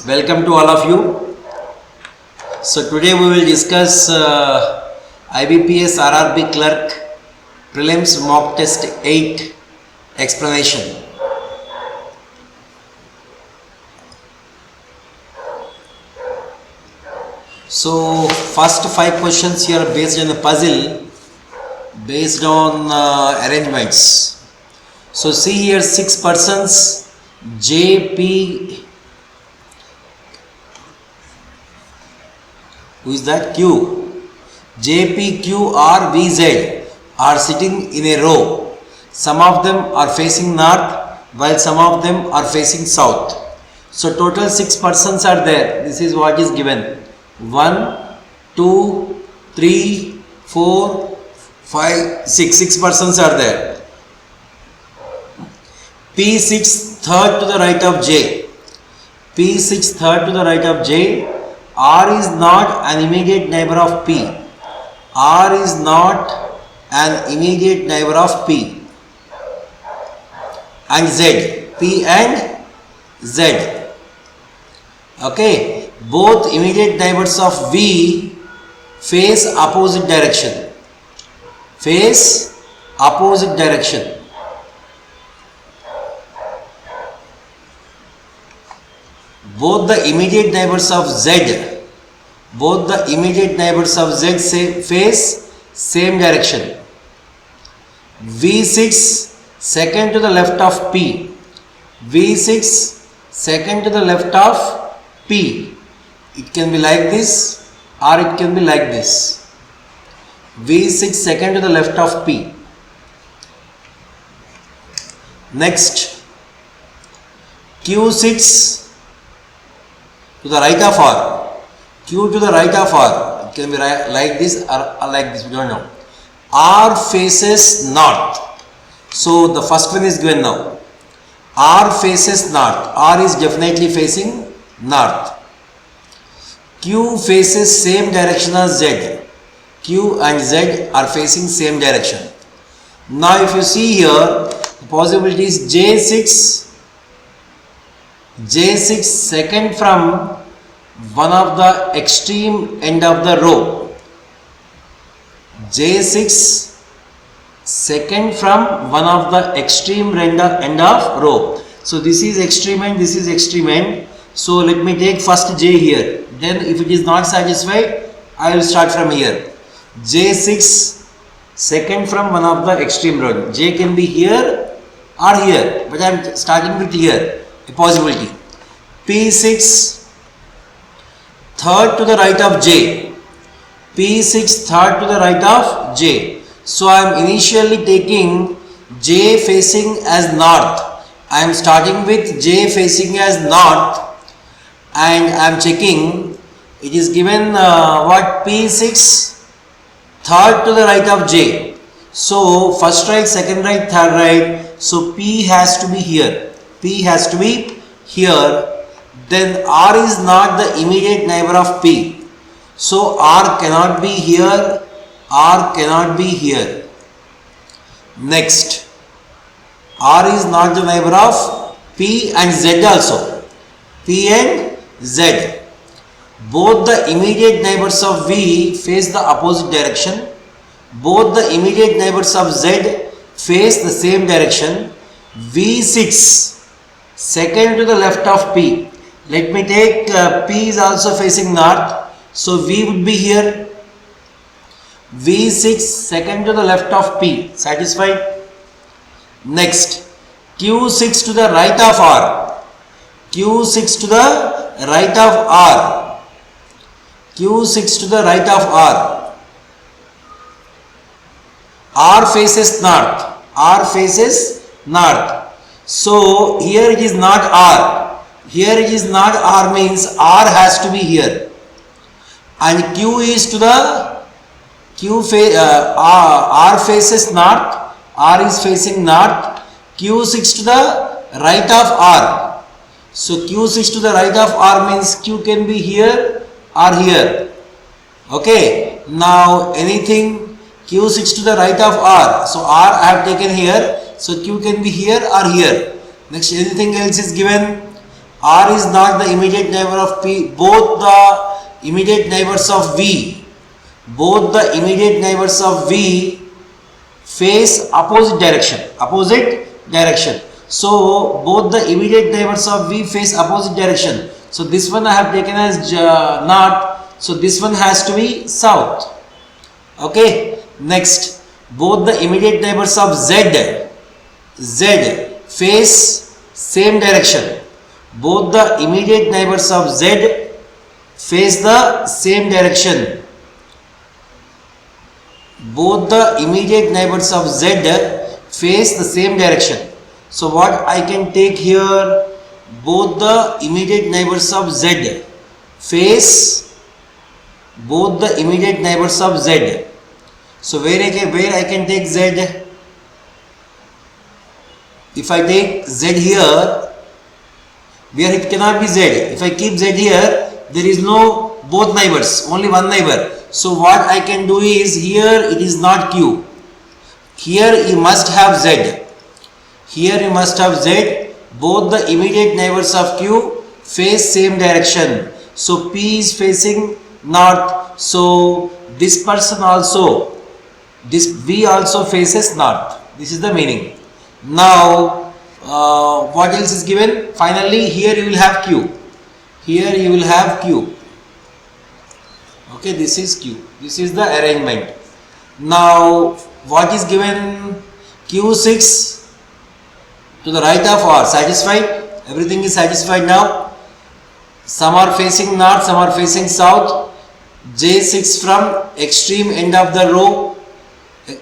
Welcome to all of you. So today we will discuss IBPS RRB Clerk Prelims Mock Test 8 explanation. So first 5 questions here are based on the puzzle, based on arrangements. So see here 6 persons JP, who is that? Q. JP, Q, R, V, Z are sitting in a row. Some of them are facing north while some of them are facing south. So total 6 persons are there. This is what is given. 1, 2, 3, 4, 5, 6. 6 persons are there. P sits third to the right of J. P sits third to the right of J. R is not an immediate neighbor of P. R is not an immediate neighbor of P. And Z. P and Z. Okay. Both immediate neighbors of V face opposite direction. Face opposite direction. Both the immediate neighbors of Z, face same direction. V sits second to the left of P. V sits second to the left of P. It can be like this or it can be like this. V sits second to the left of P. Next, Q sits to the right of R. Q to the right of R. It can be like this or like this. We don't know. R faces north. So the first one is given now. R faces north. R is definitely facing north. Q faces same direction as Z. Q and Z are facing same direction. Now if you see here, the possibility is J6 second from one of the extreme end of the row. J6 second from one of the extreme end of row. So this is extreme end, this is extreme end. So let me take first J here. Then if it is not satisfied, I will start from here. J6 second from one of the extreme row. J can be here or here, but I am starting with here. A possibility. P6 third to the right of J. P6 third to the right of J. So I am initially taking J facing as north. I am starting with J facing as north and I am checking. It is given what? P6 third to the right of J. So first right, second right, third right. So P has to be here. P has to be here. Then R is not the immediate neighbor of P. So R cannot be here. R cannot be here. Next, R is not the neighbor of P and Z also. P and Z. Both the immediate neighbors of V face the opposite direction. Both the immediate neighbors of Z face the same direction. V sits second to the left of P. Let me take P is also facing north. So V would be here. V sits second to the left of P. Satisfied? Next, Q sits to the right of R. Q sits to the right of R. Q sits to the right of R. R faces north. R faces north. So here it is not R. Here it is not R means R has to be here. And Q is to the R faces north. R is facing north. Q sits to the right of R. So Q sits to the right of R means Q can be here or here. Okay. Now anything Q sits to the right of R. So R I have taken here. So Q can be here or here. Next, anything else is given. R is not the immediate neighbor of P. Both the immediate neighbors of V, both the immediate neighbors of V face opposite direction. Opposite direction. So both the immediate neighbors of V face opposite direction. So this one I have taken as north. So this one has to be south. Okay. Next, both the immediate neighbors of Z face same direction. Both the immediate neighbors of Z face the same direction. Both the immediate neighbors of Z face the same direction. So what I can take here, both the immediate neighbors of Z face both the immediate neighbors of Z. So where I can take Z? If I take Z here, where it cannot be Z. If I keep Z here, there is no both neighbors, only one neighbor. So what I can do is, here it is not Q. Here you must have Z. Here you must have Z. Both the immediate neighbors of Q face same direction. So P is facing north. So this person also, this V also faces north. This is the meaning. Now what else is given? Finally here you will have Q. Here you will have Q. Okay, this is Q. This is the arrangement. Now what is given? Q6 to the right of R. Satisfied? Everything is satisfied now. Some are facing north, some are facing south. J6 from extreme end of the row.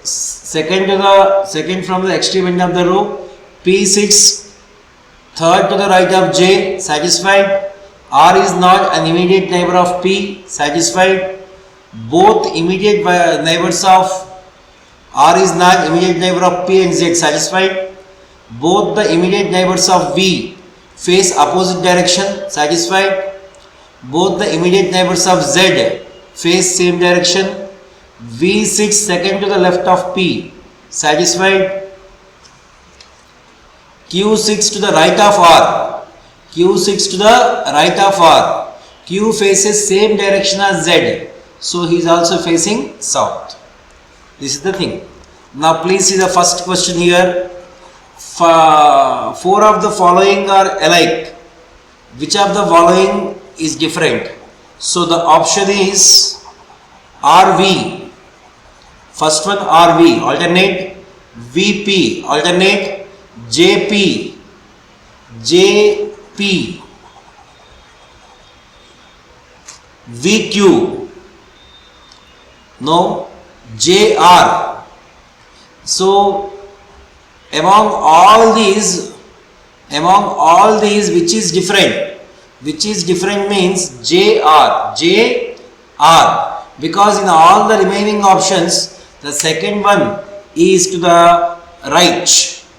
Second from the extreme end of the row. P6 third to the right of J. Satisfied? R is not an immediate neighbor of P. Satisfied? Both immediate neighbors of R is not immediate neighbor of P and Z. Satisfied? Both the immediate neighbors of V face opposite direction. Satisfied? Both the immediate neighbors of Z face same direction. V6 second to the left of P. Satisfied? Q6 to the right of R. Q6 to the right of R. Q faces same direction as Z. So he is also facing south. This is the thing. Now please see the first question here. Four of the following are alike. Which of the following is different? So the option is RV. First one RV, alternate. VP, alternate. JP, JP, VQ, no, JR. So among all these which is different? Which is different means JR, JR, because in all the remaining options the second one is to the right,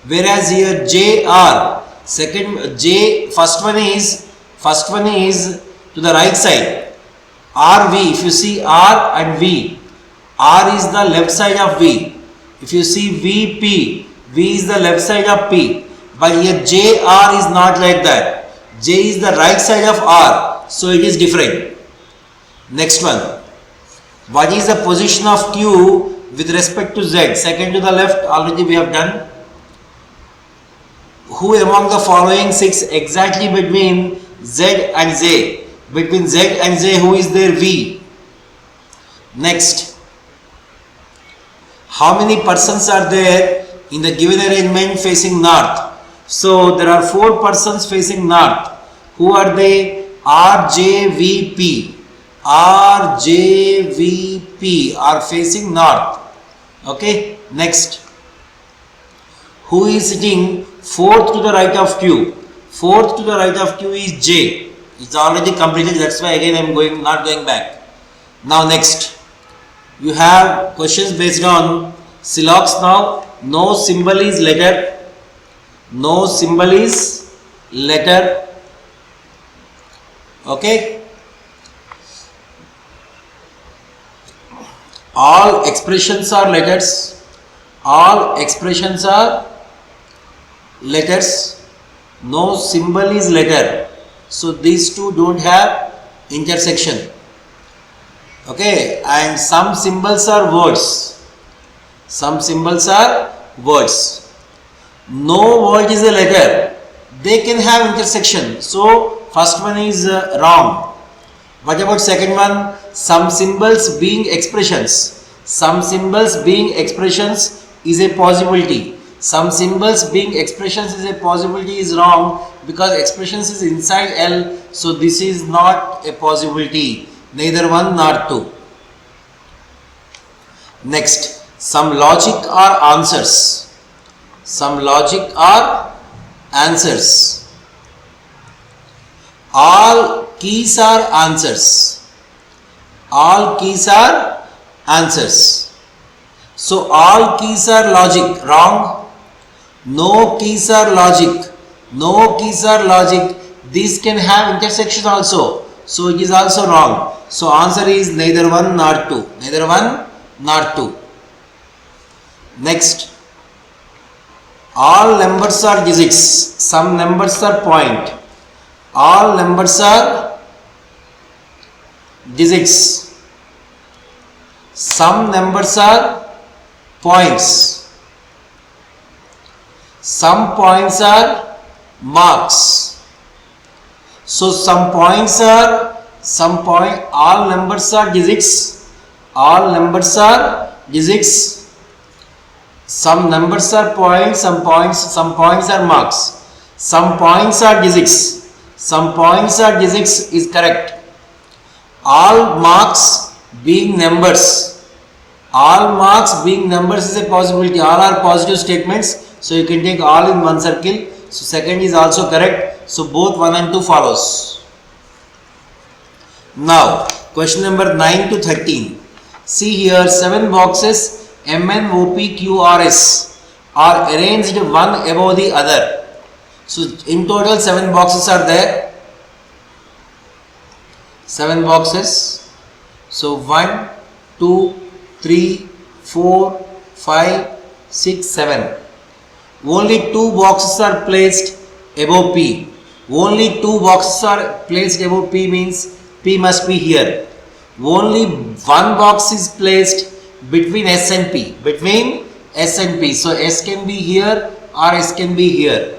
whereas here JR, first one is to the right side. RV, if you see R and V, R is the left side of V. If you see VP, V is the left side of P. But here JR is not like that. J is the right side of R. So it is different. Next one. What is the position of Q with respect to Z? Second to the left, already we have done. Who among the following six exactly between Z and Z? Between Z and Z, who is there? V. Next. How many persons are there in the given arrangement facing north? So there are 4 persons facing north. Who are they? RJVP. RJVP are facing north. Okay. Next. Who is sitting fourth to the right of Q? Fourth to the right of Q is J. It's already completed. That's why again I am not going back. Now next. You have questions based on Silox now. No symbol is letter. No symbol is letter. Okay. All expressions are letters. All expressions are letters. No symbol is letter. So these two don't have intersection. Okay, and some symbols are words. Some symbols are words. No word is a letter. They can have intersection. So first one is wrong. What about second one? Some symbols being expressions. Some symbols being expressions is a possibility. Some symbols being expressions is a possibility is wrong because expressions is inside L. So this is not a possibility. Neither one nor two. Next, some logic are answers. Some logic are answers. All keys are answers. All keys are answers. So all keys are logic. Wrong. No keys are logic. No keys are logic. These can have intersection also. So it is also wrong. So answer is neither one nor two. Neither one nor two. Next. All numbers are digits. Some numbers are point. All numbers are digits. Some numbers are points. Some points are marks. So some points are all numbers are digits. All numbers are digits. Some numbers are points, some points are marks. Some points are digits. Some points are digits is correct. All marks being numbers. All marks being numbers is a possibility. All are positive statements. So you can take all in one circle. So second is also correct. So both 1 and 2 follows. Now question number 9 to 13. See here 7 boxes M, N, O, P, Q, R, S are arranged one above the other. So in total 7 boxes are there. 7 boxes. So 1, 2, 3, 4, 5, 6, 7. Only 2 boxes are placed above P. Only 2 boxes are placed above P means P must be here. Only 1 box is placed between S and P. Between S and P. So S can be here or S can be here.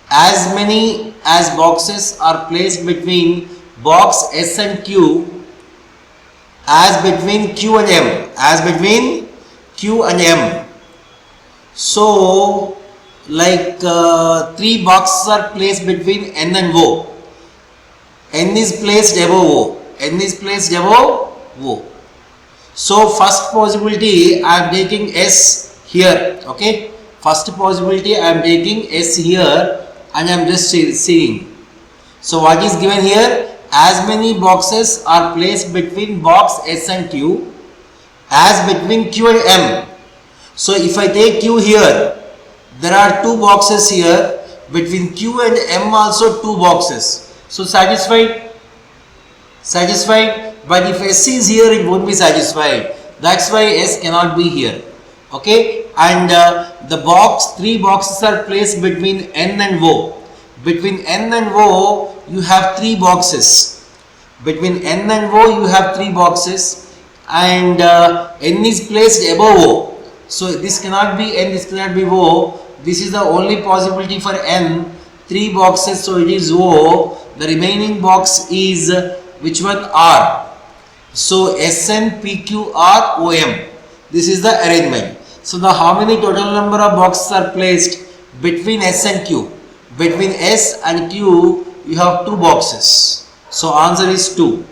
As many as boxes are placed between box S and Q as between Q and M. As between Q and M. So like 3 boxes are placed between N and O. N is placed above O. N is placed above O. So first possibility I am taking S here. Okay. First possibility I am taking S here and I am just seeing. So what is given here? As many boxes are placed between box S and Q as between Q and M. So if I take Q here, there are 2 boxes here. Between Q and M also 2 boxes. So satisfied? Satisfied? But if S is here, it won't be satisfied. That's why S cannot be here. Okay? And the 3 boxes are placed between N and O. Between N and O, you have 3 boxes. Between N and O, you have 3 boxes. And N is placed above O. So this cannot be N, this cannot be O. This is the only possibility for N. 3 boxes, so it is O. The remaining box is which one? R. So SN, PQ, R, OM. This is the arrangement. So the how many total number of boxes are placed between S and Q? Between S and Q, you have 2 boxes. So answer is 2.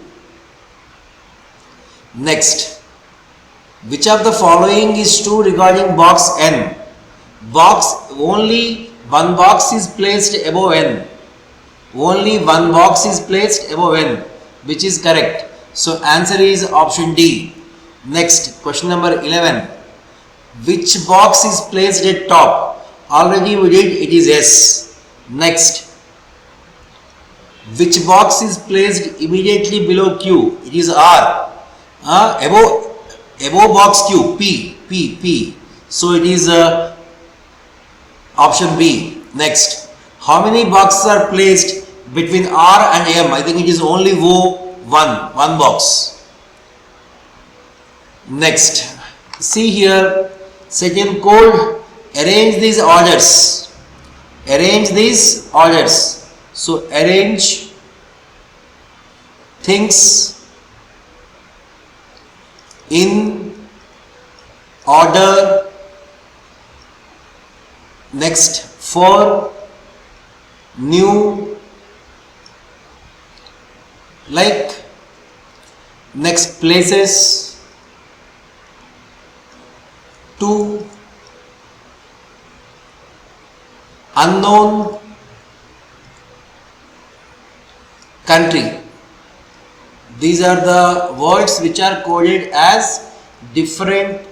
Next, which of the following is true regarding box N? Only 1 box is placed above N. Only 1 box is placed above N, which is correct. So answer is option D. Next, question number 11. Which box is placed at top? Already we did, it is S. Next, which box is placed immediately below Q? It is R. Above box Q, P. So it is option B. Next, how many boxes are placed between R and M. I think it is only one box. Next, see here, second code, arrange these orders. Arrange these orders. So arrange things in order. Next, for new, like, next, places to unknown country. These are the words which are coded as different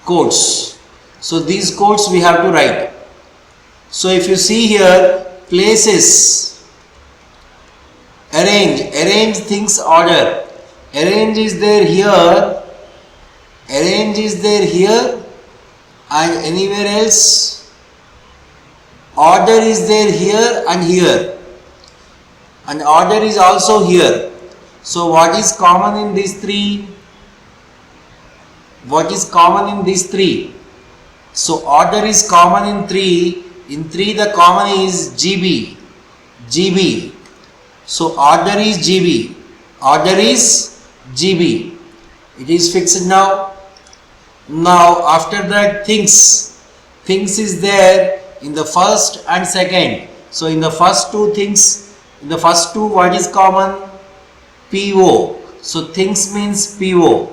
codes. So these codes we have to write. So if you see here, places, arrange things order. Arrange is there here, arrange is there here, and anywhere else. Order is there here and here, and order is also here. So what is common in these three? What is common in these three? So order is common in three. In three the common is GB. GB. So order is GB. Order is GB. It is fixed now. Now after that things. Things is there in the first and second. So in the first two things, in the first two what is common? PO. So things means PO.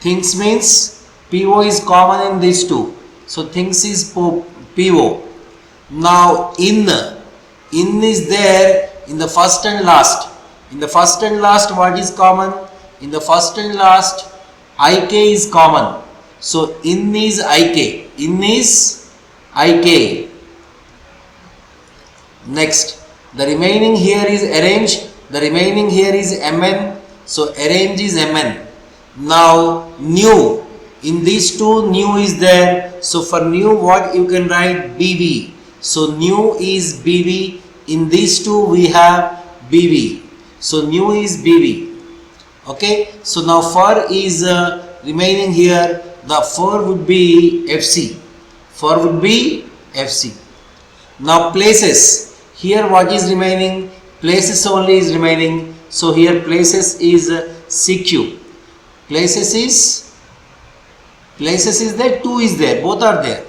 Things means PO is common in these two. So things is PO. Now in is there in the first and last. In the first and last what is common? In the first and last IK is common. So in is IK. In is IK. Next, the remaining here is arrange. The remaining here is MN. So arrange is MN. Now new. In these two new is there. So for new what you can write? BB. So new is BB. In these two we have BB. So new is BB. Okay. So now for is remaining here. The for would be FC. For would be FC. Now places. Here what is remaining? Places only is remaining. So here places is CQ. Places is there, 2 is there, both are there.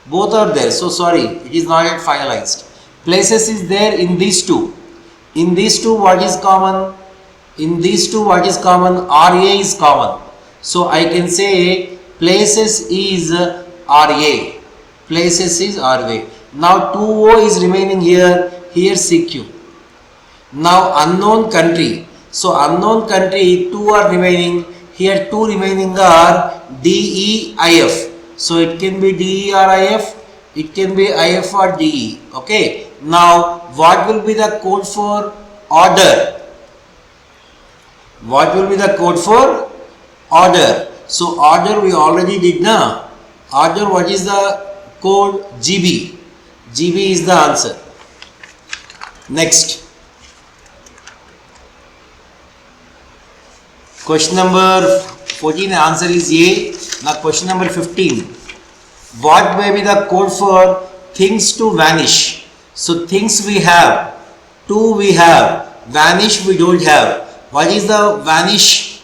Both are there. So sorry, it is not yet finalized. Places is there in these two. In these two what is common? In these two what is common? RA is common. So I can say places is RA. Places is RA. Now 2O is remaining here. Here CQ. Now unknown country. So unknown country 2 are remaining. Here 2 remaining are DEIF. So it can be DE or IF. It can be IF or DE. Okay. Now what will be the code for order? What will be the code for order? So order we already did now. Order, what is the code? GB. GB is the answer. Next. Question number 14, answer is A. Now question number 15. What may be the code for things to vanish? So things we have, to we have, vanish we don't have. What is the vanish?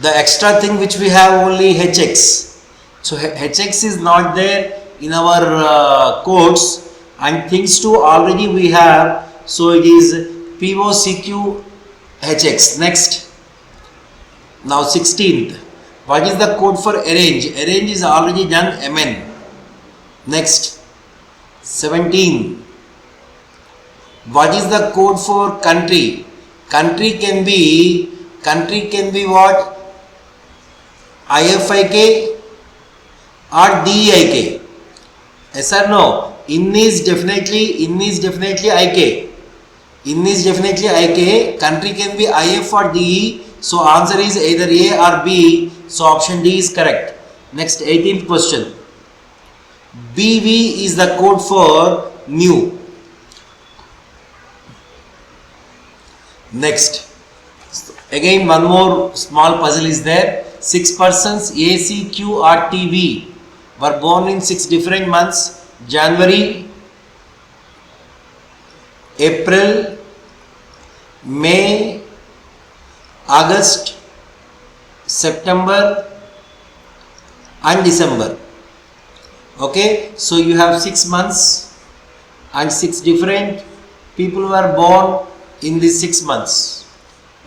The extra thing which we have only HX. So HX is not there in our codes, and things to already we have. So it is POCQ HX. Next. Now 16th. What is the code for arrange? Arrange is already done, MN. Next. 17. What is the code for country? Country can be what? IFIK or DEIK? Yes or no? In is definitely IK. In is definitely IK. Country can be IF or DE. So answer is either A or B. So option D is correct. Next, 18th question. BV is the code for new. Next, again one more small puzzle is there. 6 persons A, C, Q, R, T, V were born in 6 different months: January, April, May, August, September and December. Okay, so you have 6 months and 6 different people were born in these 6 months.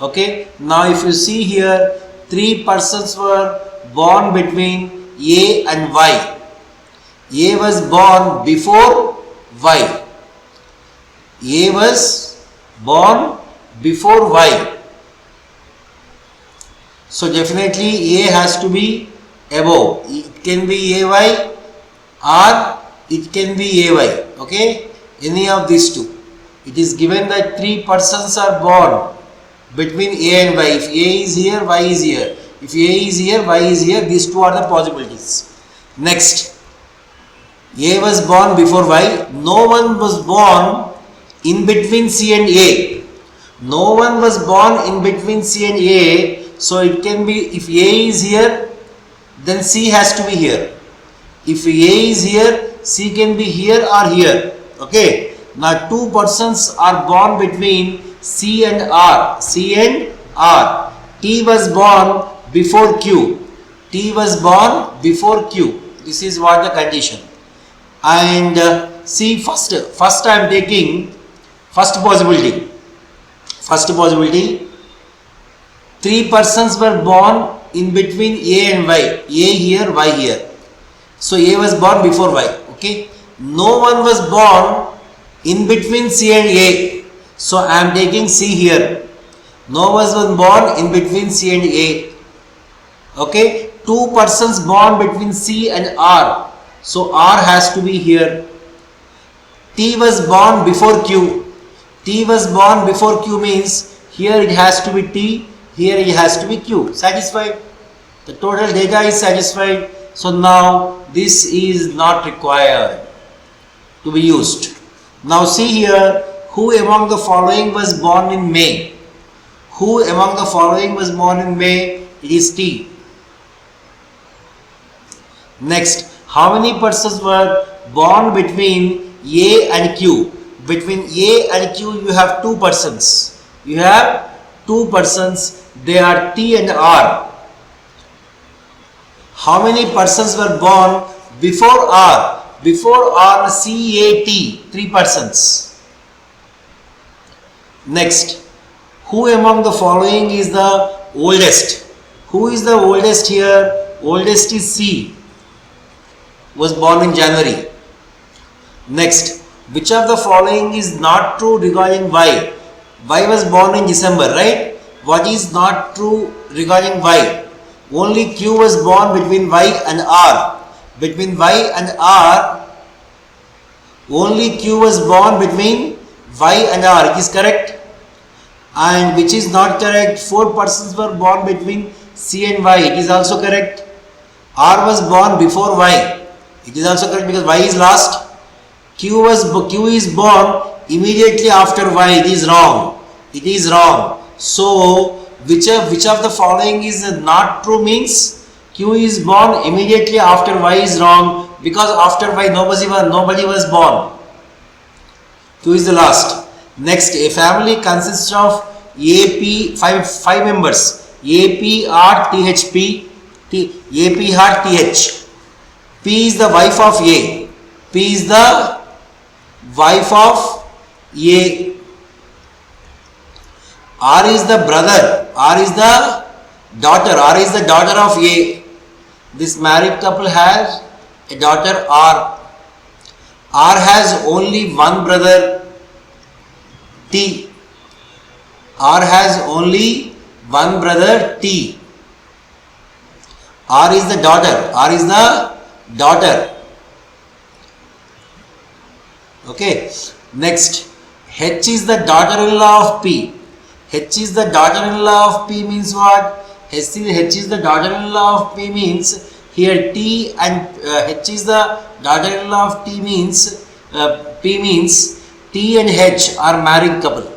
Okay, now if you see here, 3 persons were born between A and Y. A was born before Y. A was born before Y. So definitely A has to be above. It can be AY or it can be AY. Okay, any of these two. It is given that 3 persons are born between A and Y. If A is here, Y is here. If A is here, Y is here. These two are the possibilities. Next, A was born before Y. No one was born in between C and A. No one was born in between C and A. So it can be, if A is here, then C has to be here. If A is here, C can be here or here. Okay. Now 2 persons are born between C and R. C and R. T was born before Q. T was born before Q. This is what the condition. And see, first I am taking first possibility. First possibility. 3 persons were born in between A and Y. A here, Y here. So A was born before Y. Okay. No one was born in between C and A. So I am taking C here. No one was born in between C and A. Okay. 2 persons born between C and R. So R has to be here. T was born before Q. T was born before Q means here it has to be T. Here it has to be Q. Satisfied? The total data is satisfied. So now this is not required to be used. Now see here, who among the following was born in May? Who among the following was born in May? It is T. Next, how many persons were born between A and Q? Between A and Q you have 2 persons. You have 2 persons. They are T and R. How many persons were born before R? Before R, C-A-T, 3 persons. Next, who among the following is the oldest? Who is the oldest here? Oldest is C, was born in January. Next, which of the following is not true regarding Y? Y was born in December, right? What is not true regarding Y? Only Q was born between Y and R. Between Y and R, only Q was born between Y and R. It is correct. And which is not correct? 4 persons were born between C and Y. It is also correct. R was born before Y. It is also correct because Y is last. Q is born immediately after Y. It is wrong. It is wrong. So which of the following is not true means Q is born immediately after Y is wrong, because after Y nobody was born. Q is the last. Next, a family consists of AP, five members. AP, R, TH, P, AP, R, TH. P is the wife of A. P is the wife of A. R is the brother. R is the daughter. R is the daughter of A. This married couple has a daughter R. R has only one brother T. R has only one brother T. R is the daughter. R is the daughter. Okay. Next, H is the daughter-in-law of P. H is the daughter-in-law of P means what? H is the daughter-in-law of P means here T and H is the daughter-in-law of T means P means T and H are married couple.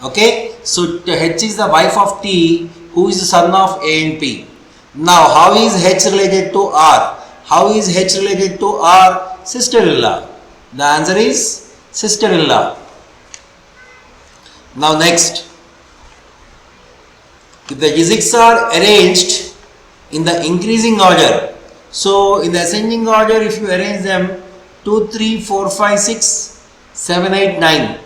Okay, so H is the wife of T, who is the son of A and P. Now, how is H related to R? How is H related to R? Sister-in-law. The answer is sister-in-law. Now, next, if the digits are arranged in the increasing order, so in the ascending order, if you arrange them 2, 3, 4, 5, 6, 7, 8, 9.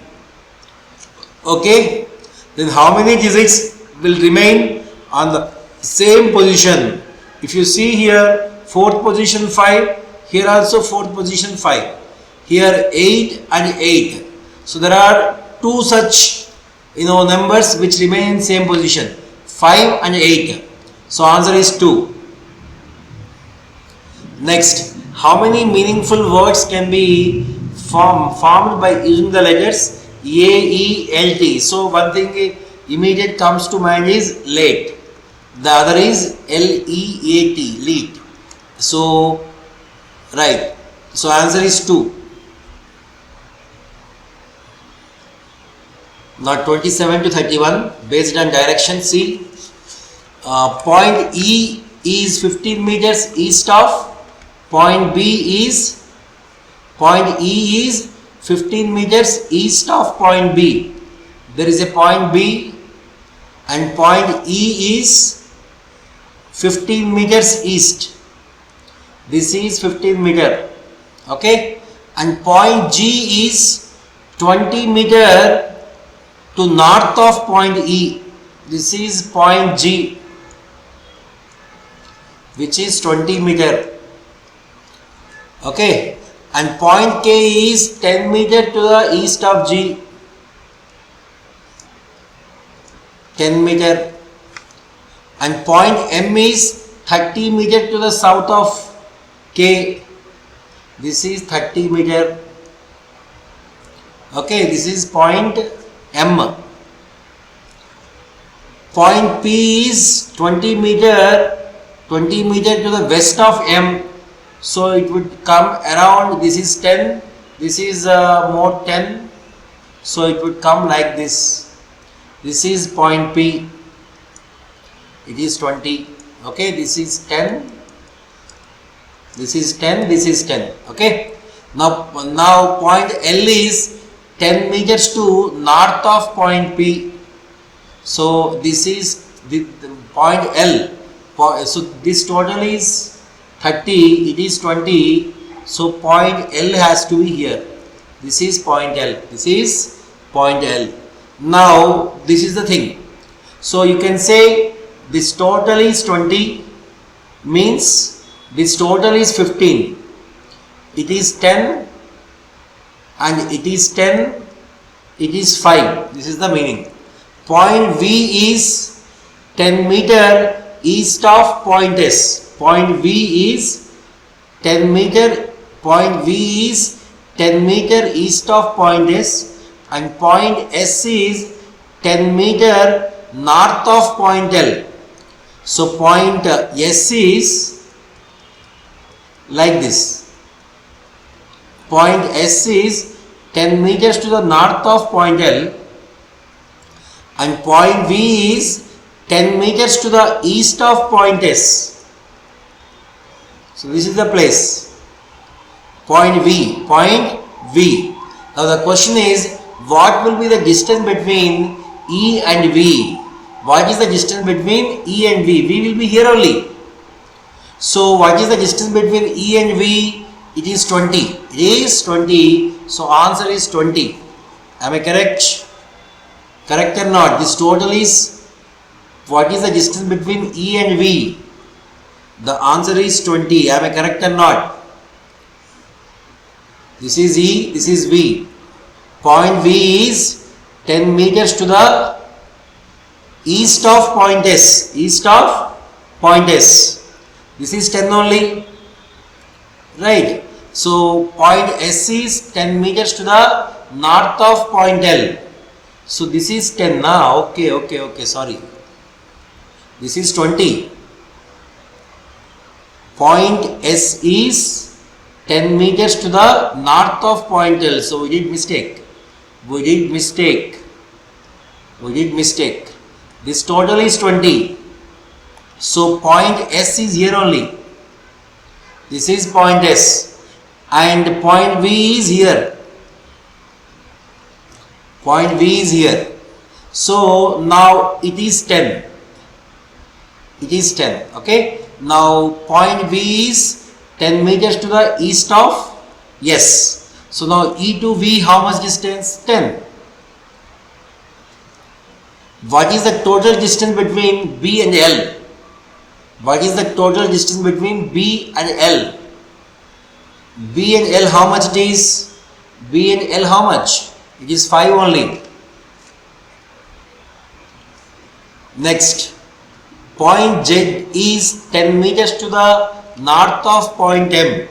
Okay, then how many digits will remain on the same position? If you see here, fourth position 5, here also fourth position 5, here 8 and 8. So there are two such numbers which remain in same position, 5 and 8. So answer is 2. Next, how many meaningful words can be formed by using the letters A, E, L, T? So one thing immediate comes to mind is late. The other is L, E, A, T, late. So, right. So answer is 2. Now 27 to 31 based on direction C. Point E is 15 meters east of. Point E is 15 meters east of point B. There is a point B and point E is 15 meters east. This is 15 meter. Okay. And point G is 20 meter to north of point E. This is point G, which is 20 meter. Okay, and point K is 10 meter to the east of G, 10 meter, and point M is 30 meter to the south of K. This is 30 meter. Okay, this is point M. Point P is 20 meter to the west of M. So it would come around, this is 10, this is more 10, so it would come like this. This is point P, it is 20, okay, this is 10, this is 10, this is 10, okay. Now point L is 10 meters to north of point P. So this is the point L, so this total is 30, it is 20, so point L has to be here. This is point L, this is point L. Now this is the thing. So you can say this total is 20, means this total is 15. It is 10 and it is 10, it is 5. This is the meaning. Point V is 10 meter east of point S. Point V is 10 meter, point V is 10 meter east of point S, and point S is 10 meter north of point L. So point S is like this. Point S is 10 meters to the north of point L, and point V is 10 meters to the east of point S. So this is the place, point V, point V. Now the question is, what will be the distance between E and V? What is the distance between E and V? V will be here only. So what is the distance between E and V? It is 20. It is 20. So answer is 20. Am I correct? Correct or not? This total is, what is the distance between E and V? The answer is 20. Am I correct or not? This is E, this is V. Point V is 10 meters to the east of point S. East of point S. This is 10 only. Right. So point S is 10 meters to the north of point L. So this is 10 now. Okay, sorry. This is 20. Point S is 10 meters to the north of point L. So we did mistake. We did mistake. This total is 20. So point S is here only. This is point S. And point V is here. Point V is here. So now it is 10. It is 10. Okay. Now point V is 10 meters to the east of S. So now E to V, how much distance? 10. What is the total distance between B and L? What is the total distance between B and L? B and L, how much it is? B and L, how much? It is 5 only. Next, point Z is 10 meters to the north of point M.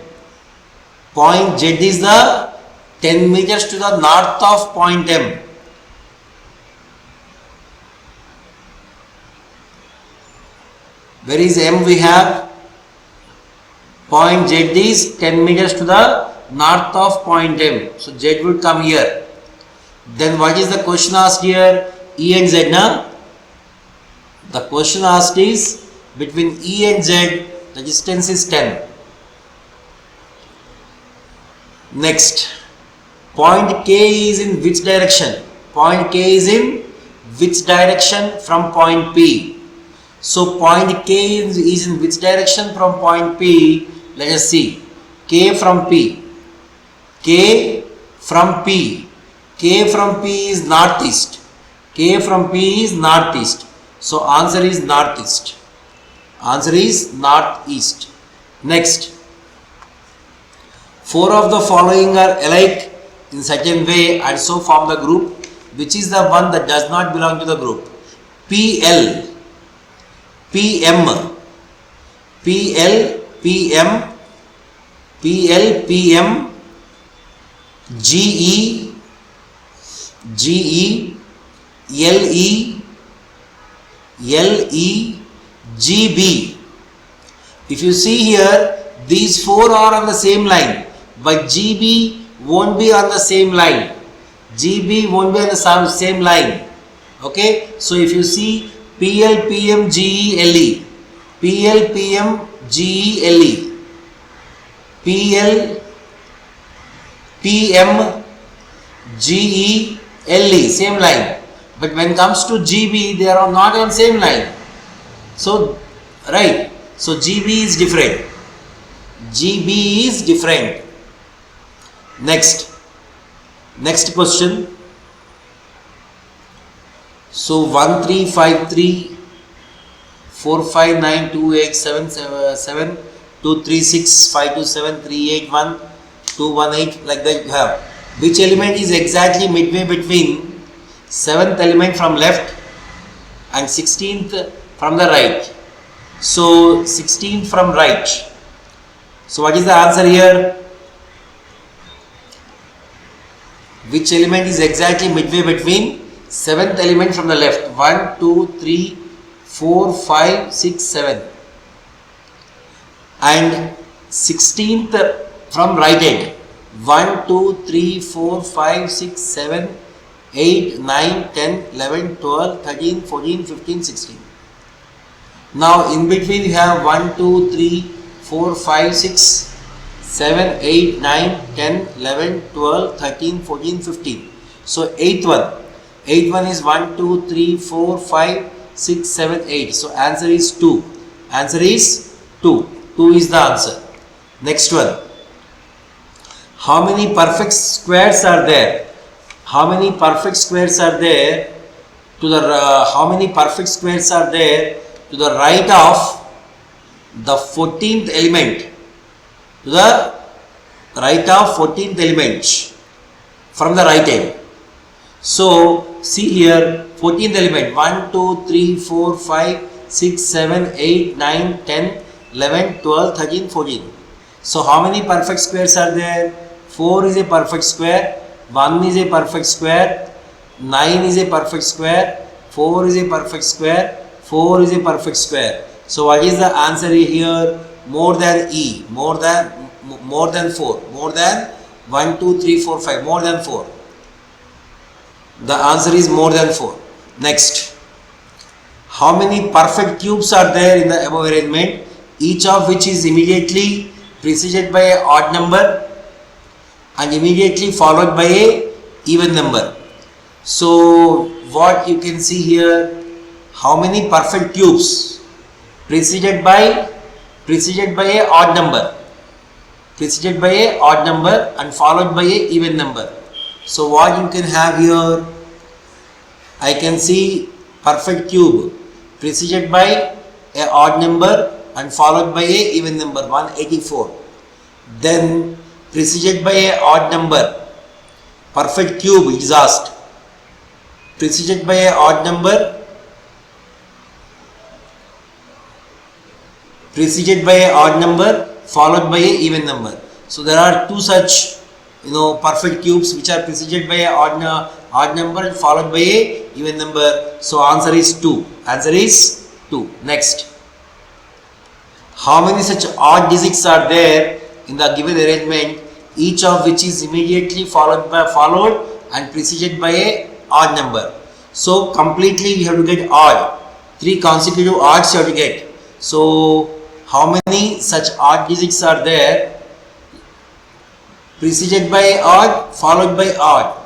Point Z is the 10 meters to the north of point M. Where is M we have? Point Z is 10 meters to the north of point M. So Z would come here. Then what is the question asked here? E and Z, na? The question asked is between E and Z, the distance is 10. Next, point K is in which direction? Point K is in which direction from point P? So point K is in which direction from point P? Let us see. K from P. K from P. K from P is northeast. K from P is northeast. So answer is northeast. Answer is northeast. Next, 4 of the following are alike in certain way and so form the group. Which is the one that does not belong to the group? PL, PM, PL, PM, PL, PM, GE, GE, LE, LE, GB. If you see here, these 4 are on the same line, but GB won't be on the same line. GB won't be on the same line. Okay, so if you see PL, PM, GE, LE, PL, PM, GE, LE, PL, PM, GE, LE, same line. But when it comes to GB, they are not on same line. So, right. So, GB is different. GB is different. Next question. So, 1353 459 287 236 527 381 218, like that you have. Which element is exactly midway between 7th element from left and 16th from the right? So 16th from right. So what is the answer here? Which element is exactly midway between 7th element from the left? 1, 2, 3, 4, 5, 6, 7. And 16th from right end. 1, 2, 3, 4, 5, 6, 7, 8, 9, 10, 11, 12, 13, 14, 15, 16. Now in between you have 1, 2, 3, 4, 5, 6, 7, 8, 9, 10, 11, 12, 13, 14, 15. So 8th one is 1, 2, 3, 4, 5, 6, 7, 8. So answer is 2. Answer is 2. 2 is the answer. Next one. How many perfect squares are there? How many perfect squares are there to the right of the 14th element? To the right of 14th element from the right end. So see here, 14th element 1, 2, 3, 4, 5, 6, 7, 8, 9, 10, 11, 12, 13, 14. So how many perfect squares are there? 4 is a perfect square, 1 is a perfect square, 9 is a perfect square, 4 is a perfect square, 4 is a perfect square. So what is the answer here? More than E, more than 4, more than 1, 2, 3, 4, 5, more than 4. The answer is more than 4. Next, how many perfect cubes are there in the above arrangement, each of which is immediately preceded by an odd number and immediately followed by a even number. So what you can see here, how many perfect cubes preceded by a odd number, and followed by a even number. So what you can have here, I can see perfect cube preceded by a odd number and followed by a even number, 184. Then preceded by a odd number, perfect cube is asked, preceded by a odd number, followed by a even number. So there are two such perfect cubes which are preceded by a odd number and followed by a even number. So answer is 2. Next, how many such odd digits are there in the given arrangement, each of which is immediately followed and preceded by a odd number? So completely we have to get odd, 3 consecutive odds you have to get. So how many such odd digits are there preceded by odd, followed by odd?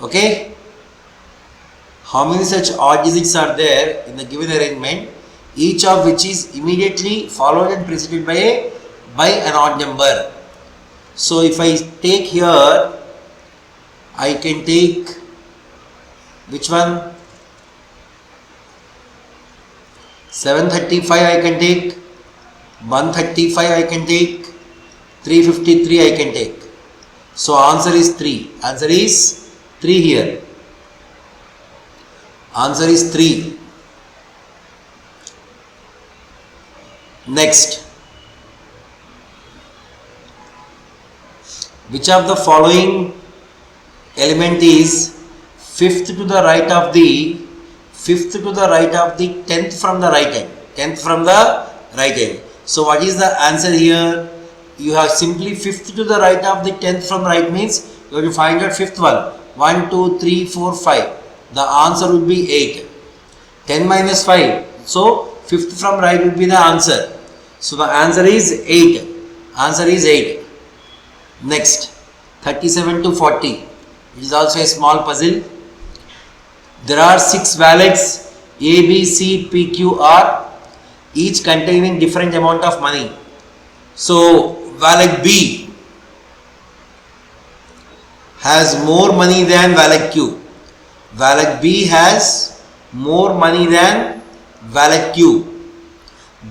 Okay, how many such odd digits are there in the given arrangement, each of which is immediately followed and preceded by an odd number? So if I take here, I can take which one? 735 I can take, 135 I can take, 353 I can take. So answer is 3. Answer is 3 here. Answer is 3. Next, which of the following element is fifth to the right of the 10th from the right hand? So what is the answer here? You have simply fifth to the right of the 10th from right means you have to find out fifth one. 1, 2, 3, 4, 5. The answer would be 8. 10 minus 5. So fifth from right would be the answer. So the answer is 8. Next, 37 to 40. It is also a small puzzle. There are 6 wallets A, B, C, P, Q, R, each containing different amount of money. So wallet B has more money than wallet Q. Wallet B has more money than wallet Q,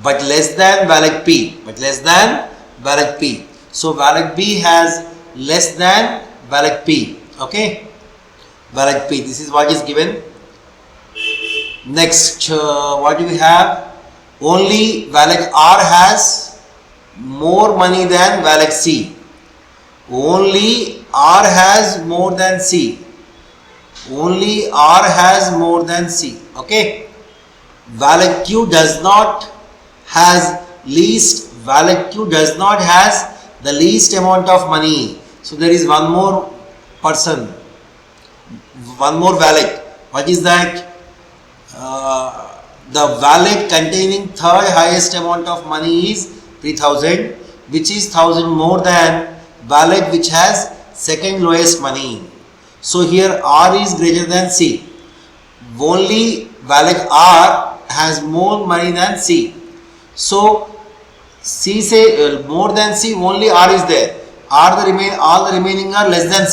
but less than wallet P. So wallet B has less than wallet P. Okay, wallet P. This is what is given. Next, what do we have? Only wallet R has more money than wallet C. Only R has more than C. Okay. Wallet Q does not has the least amount of money. So there is one more person, one more wallet. What is that? The wallet containing third highest amount of money is 3000, which is 1000 more than wallet which has second lowest money. So here R is greater than C. Only wallet R has more money than C. So C say more than C, only R is there. All the remaining are less than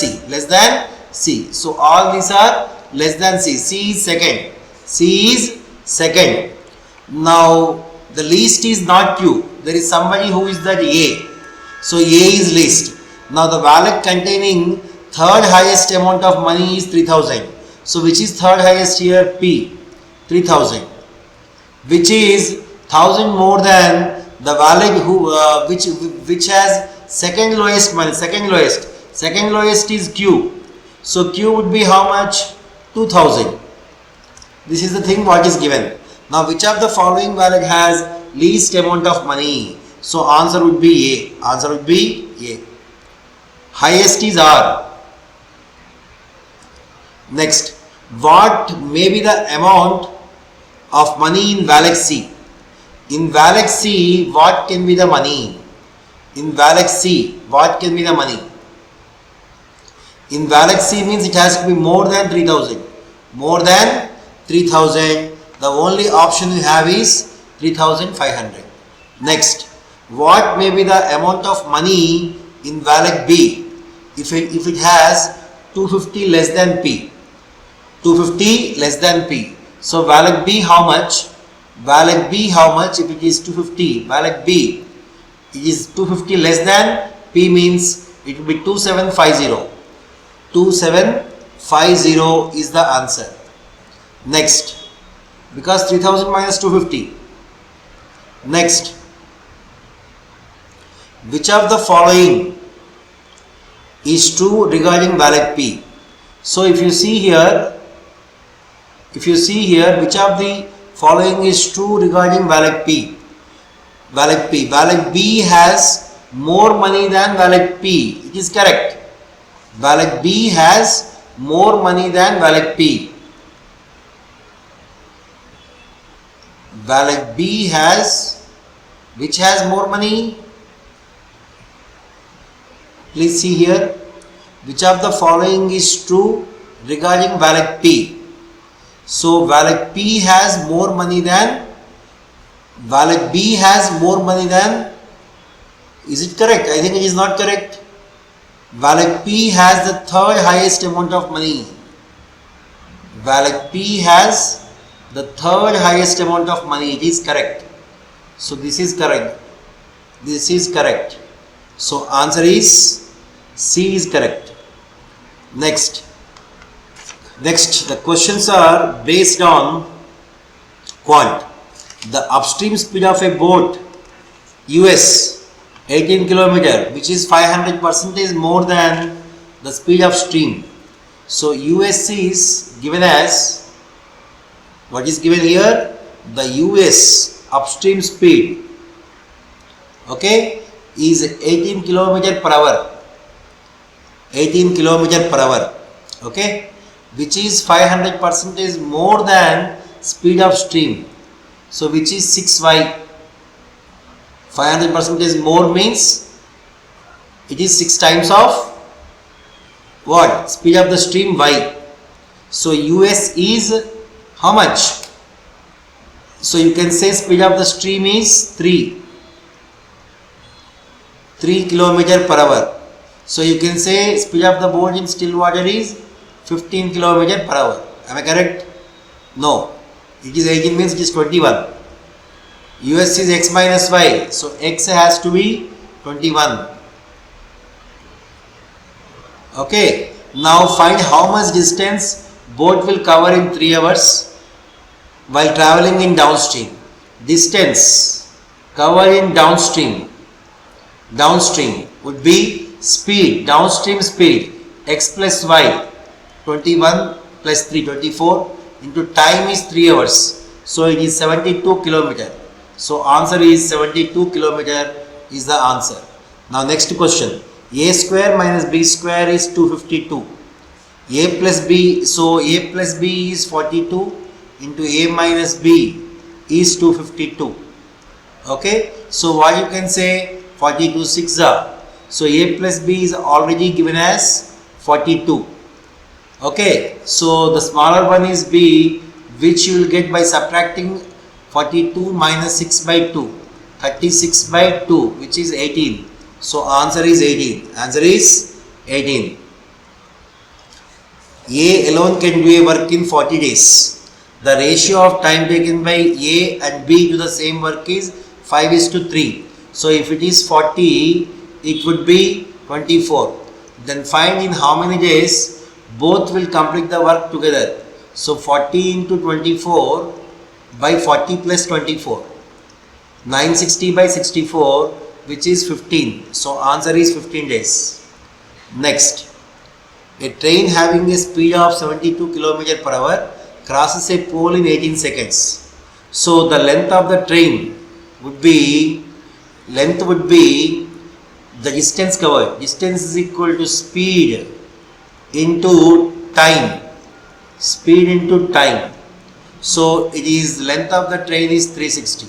C. So all these are less than C. C is second. Now the least is not Q. There is somebody who is that A. So A is least. Now the wallet containing third highest amount of money is 3000. So which is third highest here? P. 3000. Which is 1000 more than the wallet which has second lowest money. Second lowest is Q. So Q would be how much? 2000. This is the thing what is given. Now which of the following wallet has least amount of money? So answer would be A. Highest is R. Next, what may be the amount of money in Valak C? In Valak C, what can be the money? In Valak C, what can be the money? In Valak C means it has to be more than 3000. More than 3000. The only option you have is 3500. Next, what may be the amount of money in Valak B? If it has 250 less than P. 250 less than P. So Valak B how much? Valak B how much if it is 250? Valak B, it is 250 less than P means it will be 2750. 2750 is the answer. Next, because 3000 minus 250. Next, which of the following is true regarding Valak P? So if you see here, which of the following is true regarding Valak P? Valak P. Valak B has more money than Valak P. It is correct. Valak B has more money than Valak P. Valak B has, which has more money? Please see here. Which of the following is true regarding Valak P? So Valak P has more money than, Valak B has more money than, is it correct? I think it is not correct. Valak P has the third highest amount of money. Valak P has the third highest amount of money. It is correct. So this is correct. This is correct. So answer is C is correct. Next, the questions are based on quant. The upstream speed of a boat US 18 km, which is 500% more than the speed of stream. So US is given as, what is given here? The US upstream speed, okay, is 18 km per hour. 18 km per hour, okay, which is 500% more than speed of stream. So which is 6y. 500% more means it is 6 times of what? Speed of the stream y. So US is how much? So you can say speed of the stream is 3 km per hour. So you can say speed of the boat in still water is 15 km per hour. Am I correct? No. It is 18 means it is 21. US is x minus y. So x has to be 21. Okay. Now find how much distance boat will cover in 3 hours while traveling in downstream. Distance covered in downstream would be speed, downstream speed, x plus y, 21 plus 3, 24 into time is 3 hours. So it is 72 km. So answer is 72 km is the answer. Now next question. A square minus b square is 252. A plus b, so a plus b is 42 into a minus b is 252. Okay. So what you can say? 42 6 are. So a plus b is already given as 42. Okay. So the smaller one is b, which you will get by subtracting 42 minus 6 by 2. 36 by 2, which is 18. So answer is 18. Answer is 18. A alone can do a work in 40 days. The ratio of time taken by A and B to the same work is 5:3. So if it is 40, it would be 24. Then find in how many days both will complete the work together. So 40 into 24 by 40 plus 24. 960 by 64, which is 15. So answer is 15 days. Next, a train having a speed of 72 km per hour crosses a pole in 18 seconds. So the length of the train would be the distance covered. Distance is equal to speed into time. speed into time. So it is length of the train is 360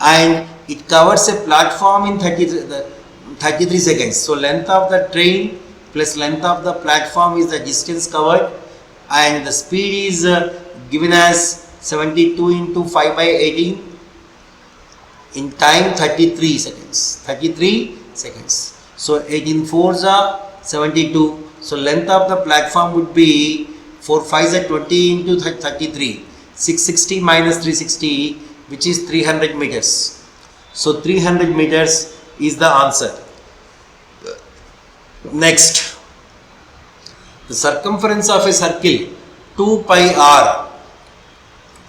and it covers a platform in 33 seconds. So length of the train plus length of the platform is the distance covered and the speed is given as 72 into 5 by 18 in time 33 seconds. 33 seconds. So 18 fours are 72. So length of the platform would be 4 5s are 20 into 33. 660 minus 360, which is 300 meters. So 300 meters is the answer. Next, the circumference of a circle 2 pi r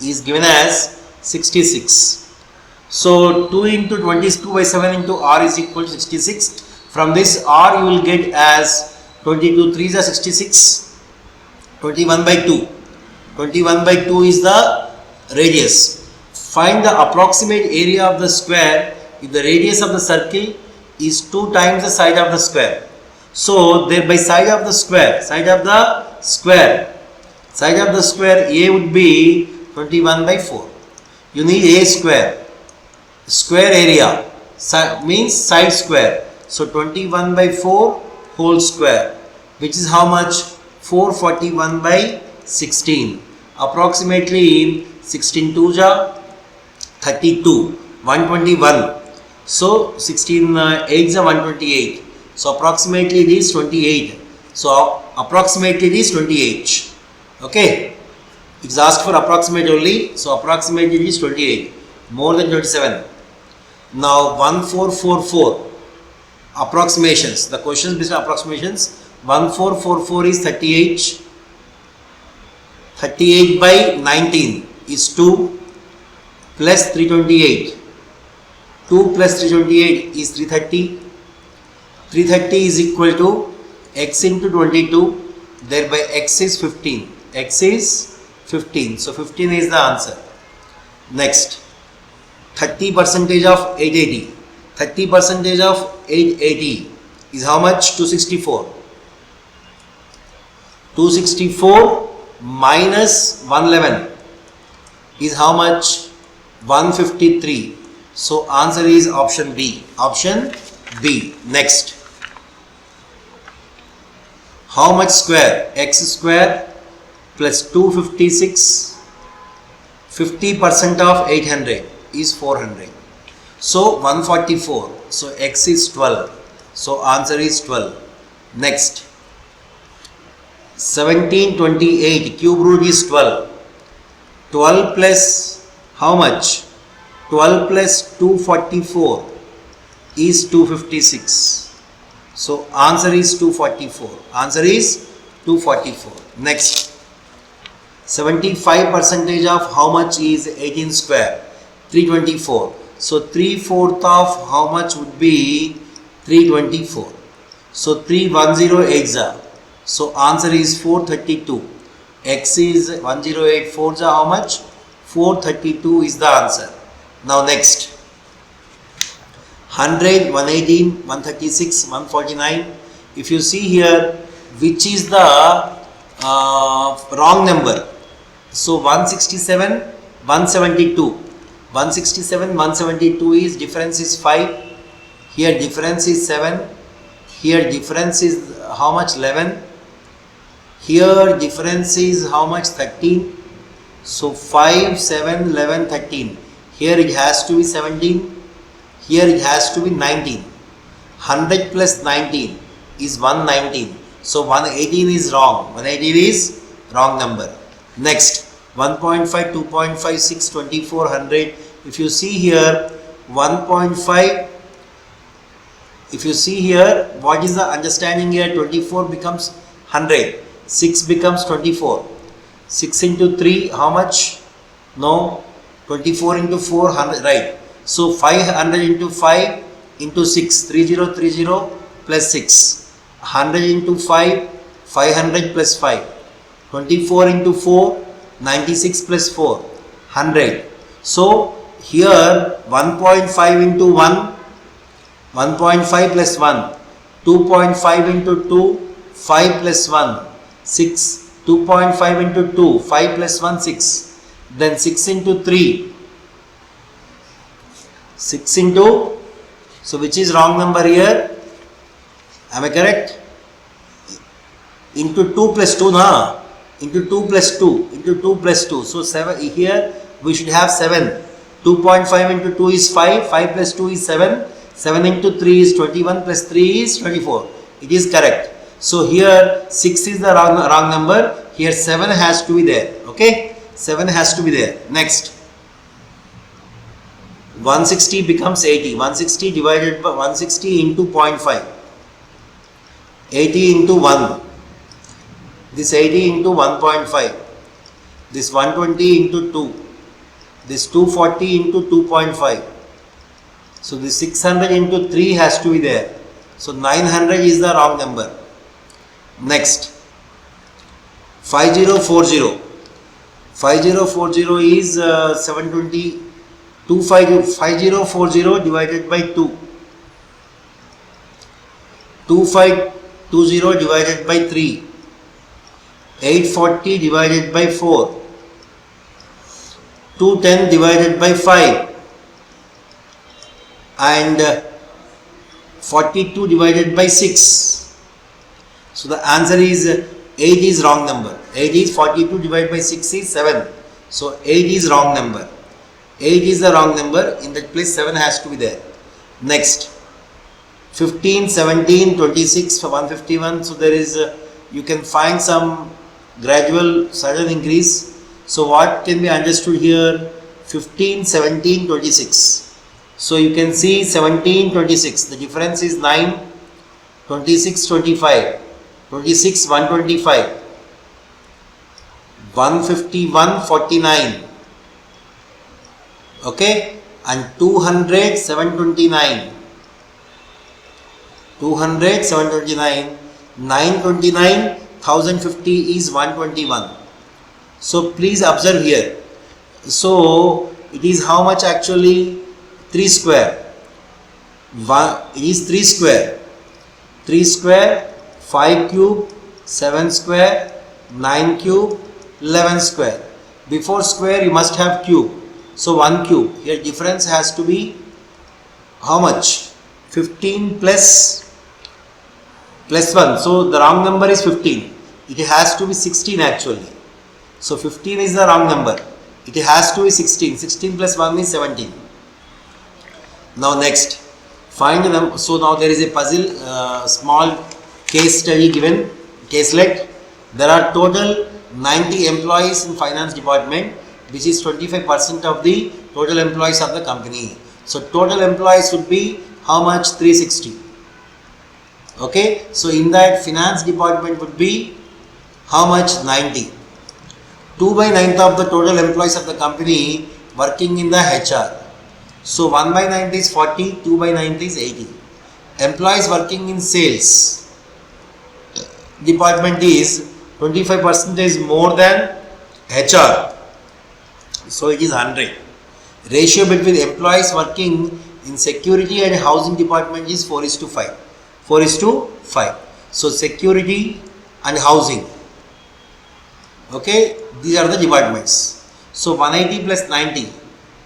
is given as 66. So 2 into 20 is 2 by 7 into r is equal to 66. From this r you will get as 22 3s are 66, 21 by 2. 21 by 2 is the radius. Find the approximate area of the square if the radius of the circle is 2 times the side of the square. So there by side of the square A would be 21 by 4. You need A square. Square area means side square. So 21 by 4 whole square, which is how much? 441 by 16. Approximately 16 2s are 32. 121. So 16 8s are 128. So approximately it is 28. So approximately it is 28. Okay. It's asked for approximate only. So approximately it is 28. More than 27. Now 1444. Approximations. The questions based on approximations. 1444 is 38. 38 by 19 is 2 plus 328. 2 plus 328 is 330. 330 is equal to x into 22. Thereby x is 15. X is 15. So 15 is the answer. Next, 30% of 880. 30% of 880 is how much? 264. 264 minus 111 is how much? 153. So answer is option B. Option B. Next, how much square? X square plus 256. 50% of 800 is 400. So 144. So x is 12. So answer is 12. Next, 1728 cube root is 12. 12 plus how much? 12 plus 244 is 256. So answer is 244. Answer is 244. Next, 75% of how much is 18 square? 324. So 3/4 of how much would be 324. So 3108 are. So answer is 432. X is 108. 4s are how much? 432 is the answer. Now next, 100, 118, 136, 149. If you see here, which is the wrong number? So 167, 172. 167, 172 is difference is 5. Here difference is 7. Here difference is how much? 11. Here difference is how much? 13. So 5, 7, 11, 13. Here it has to be 17. Here it has to be 19. 100 plus 19 is 119. So 118 is wrong. 118 is wrong number. Next, 1.5, 2.5, 6, 24, 100. If you see here, 1.5. If you see here, what is the understanding here? 24 becomes 100. 6 becomes 24. 6 into 3, how much? No. 24 into 4, 100, right. So 500 into 5 into 6, 3030 plus 6. 100 into 5, 500 plus 5. 24 into 4, 96 plus 4, 100. So here 1.5 into 1, 1.5 plus 1. 2.5 into 2, 5 plus 1, 6. 2.5 into 2, 5 plus 1, 6. Then 6 into 3, 6 into, so which is wrong number here? Am I correct? Into 2 plus 2, na? Into 2 plus 2, into 2 plus 2. So 7, here we should have 7. 2.5 into 2 is 5, 5 plus 2 is 7, 7 into 3 is 21 plus 3 is 24. It is correct. So here 6 is the wrong number, here 7 has to be there, okay? 7 has to be there. Next, 160 becomes 80, 160 divided by 160 into 0.5, 80 into 1, this 80 into 1.5, this 120 into 2, this 240 into 2.5, so this 600 into 3 has to be there, so 900 is the wrong number. Next, 5040, 5040 is 720, 5040 divided by 2, 2520 divided by 3, 840 divided by 4, 210 divided by 5, and 42 divided by 6. So the answer is 8 is wrong number. 8 is 42 divided by 6 is 7. So 8 is wrong number. 8 is the wrong number. In that place 7 has to be there. Next, 15, 17, 26 for 151. So there is, you can find some gradual sudden increase. So what can be understood here? 15, 17, 26. So you can see 17, 26. The difference is 9, 26, 25. 26, 125, 151, 49, okay, and 200, 729, 200, 729, 929, 1050 is 121. So please observe here. So it is how much actually? 3 square. It is 3 square. 3 square. 5 cube, 7 square, 9 cube, 11 square. Before square you must have cube. So 1 cube. Here difference has to be how much? 15 plus 1. So the wrong number is 15. It has to be 16 actually. So 15 is the wrong number. It has to be 16. 16 plus 1 is 17. Now next, find the number. So now there is a puzzle, small case study given, caselet. There are total 90 employees in finance department, which is 25% of the total employees of the company. So total employees would be how much? 360. Okay, so in that finance department would be how much? 90. 2 by 9th of the total employees of the company working in the HR. So 1 by 9th is 40, 2 by 9th is 80. Employees working in sales department is 25% more than HR. So it is 100. Ratio between employees working in security and housing department is 4:5. 4:5. So security and housing. Okay, these are the departments. So 180 plus 90,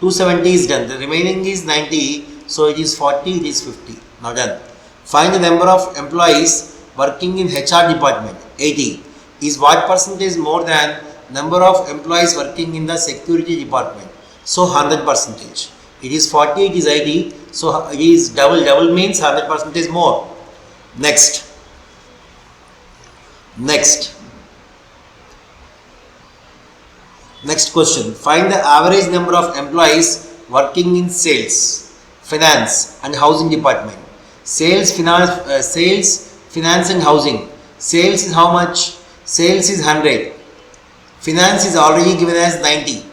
270 is done. The remaining is 90. So it is 40, it is 50. Now done. Find the number of employees working in HR department. 80 is what percentage more than number of employees working in the security department? So 100%. It is 40, it is 80. So it is double. Double means 100% more. Next question. Find the average number of employees working in sales, finance and housing department. Sales, finance and housing. Sales is how much? Sales is 100. Finance is already given as 90.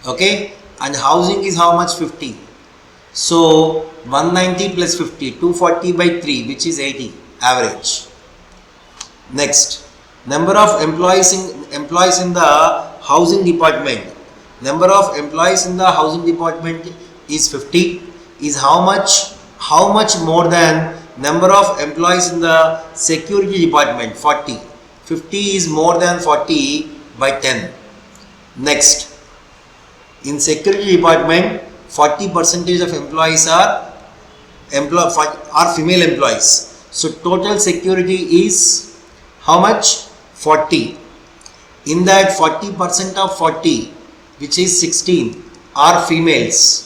Okay, and housing is how much? 50. So 190 plus 50, 240 by 3, which is 80 average. Next, number of employees in the housing department. Number of employees in the housing department is 50. Is how much? How much more than number of employees in the security department? 40. 50 is more than 40 by 10. Next, in security department, 40% of employees are female employees. So total security is how much? 40. In that 40% of 40, which is 16, are females.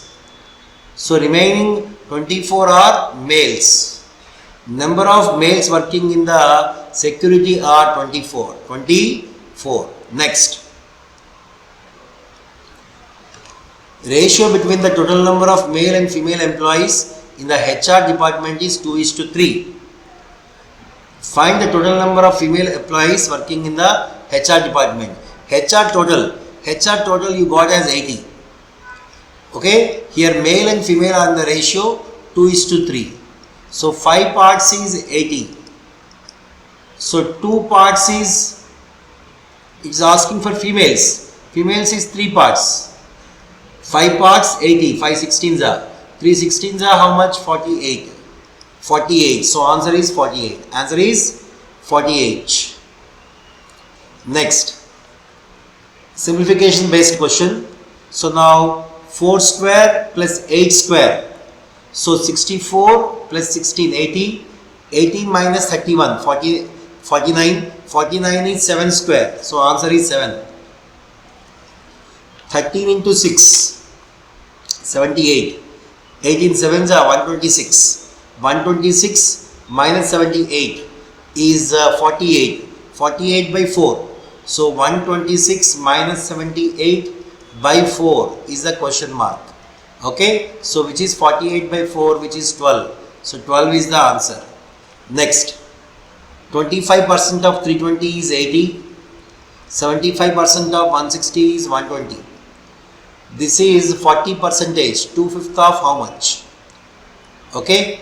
So remaining 24 are males. Number of males working in the security are 24. 24. Next. Ratio between the total number of male and female employees in the HR department is 2:3. Find the total number of female employees working in the HR department. HR total you got as 80. Okay, here male and female are in the ratio 2:3. So 5 parts is 80. So 2 parts is, it's asking for females. Females is 3 parts. 5 parts 80. 5 16s are. 3 16s are how much? 48. 48. So answer is 48. Answer is 48. Next, simplification based question. So now 4 square plus 8 square. So 64 plus 16, 80. 80 minus 31, 40, 49. 49 is 7 square. So answer is 7. 13 into 6, 78. 18 sevens are 126. 126 minus 78 is 48. 48 by 4. So 126 minus 78 by 4 is the question mark. Okay. So which is 48 by 4, which is 12. So 12 is the answer. Next. 25% of 320 is 80. 75% of 160 is 120. This is 40%. 2/5 of how much? Okay.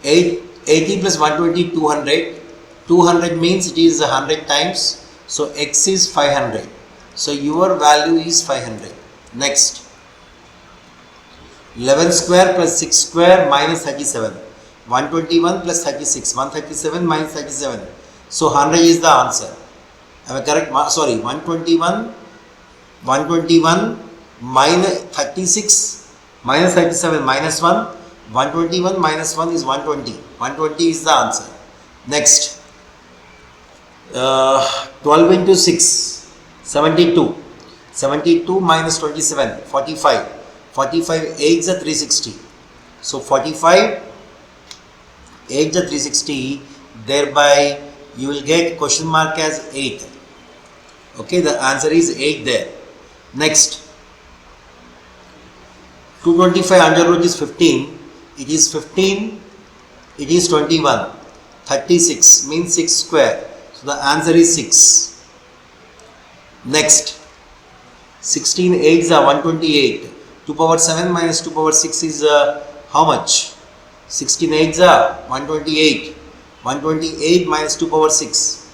80 plus 120, 200. 200 means it is 100 times. So x is 500. So your value is 500. Next. 11 square plus 6 square minus 37. 121 plus 36. 137 minus 37. So 100 is the answer. Am I correct? Sorry, 121 minus 36 minus 37 minus 1. 121 minus 1 is 120. 120 is the answer. Next. 12 into 6, 72. 72 minus 27, 45. 45 8 is 360. So 45 8 is 360. Thereby you will get question mark as 8. Okay, the answer is 8 there. Next. 225 under root is 15. It is 15. It is 21. 36 means 6 square. So the answer is 6. Next. 16 8s are 128. 2 power 7 minus 2 power 6 is how much? 16 8s are 128. 128 minus 2 power 6.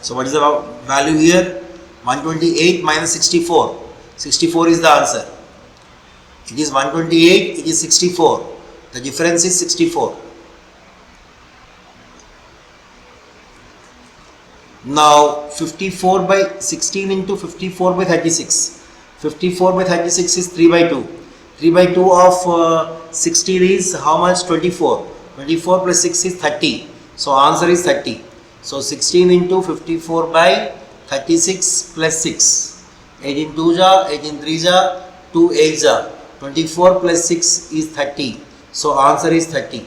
So what is the value here? 128 minus 64. 64 is the answer. It is 128, it is 64. The difference is 64. Now 54 by 16 into 54 by 36. 54 by 36 is 3 by 2. 3 by 2 of 16 is how much? 24. 24 plus 6 is 30. So answer is 30. So 16 into 54 by 36 plus 6. 18 2 ja, 18 3 ja, 2 8 ja. 24 plus 6 is 30. So answer is 30.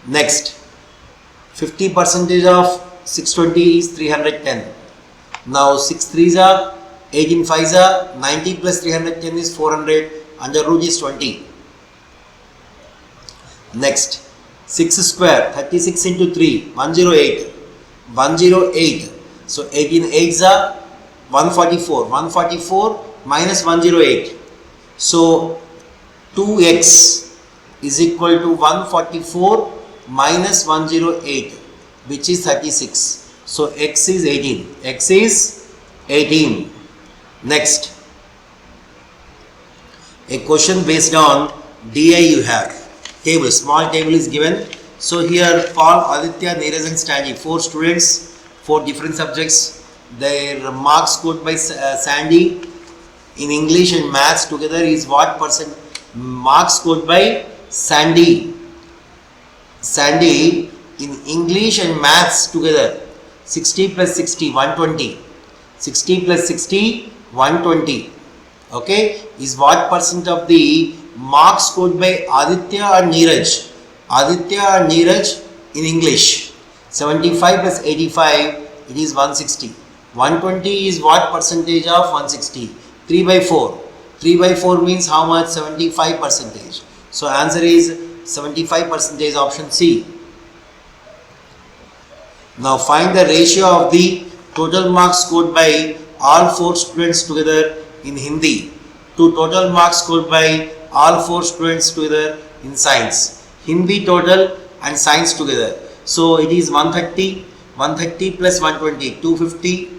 Next. 50% of 620 is 310. Now 6 3s are 18 5s are 90 plus 310 is 400. Under root is 20. Next. 6 square 36 into 3 108. 108. So 18 8s are 144. 144 minus 108. So 2x is equal to 144 minus 108, which is 36. So x is 18. X is 18. Next. A question based on DI you have. Table. Small table is given. So here Paul, Aditya, Neeraj and Stanley, 4 students 4 different subjects. Their marks scored by Sandy in English and Maths together is what percent? Marks scored by Sandy in English and Maths together, 60 plus 60, 120. 60 plus 60, 120. Okay, is what percent of the marks scored by Aditya and Neeraj? Aditya and Neeraj in English. 75 plus 85, it is 160. 120 is what percentage of 160? 3 by 4. 3 by 4 means how much? 75 percentage. So answer is 75 percentage, option C. Now find the ratio of the total marks scored by all 4 students together in Hindi to total marks scored by all 4 students together in science. Hindi total and science together. So it is 130, 130 plus 120, 250,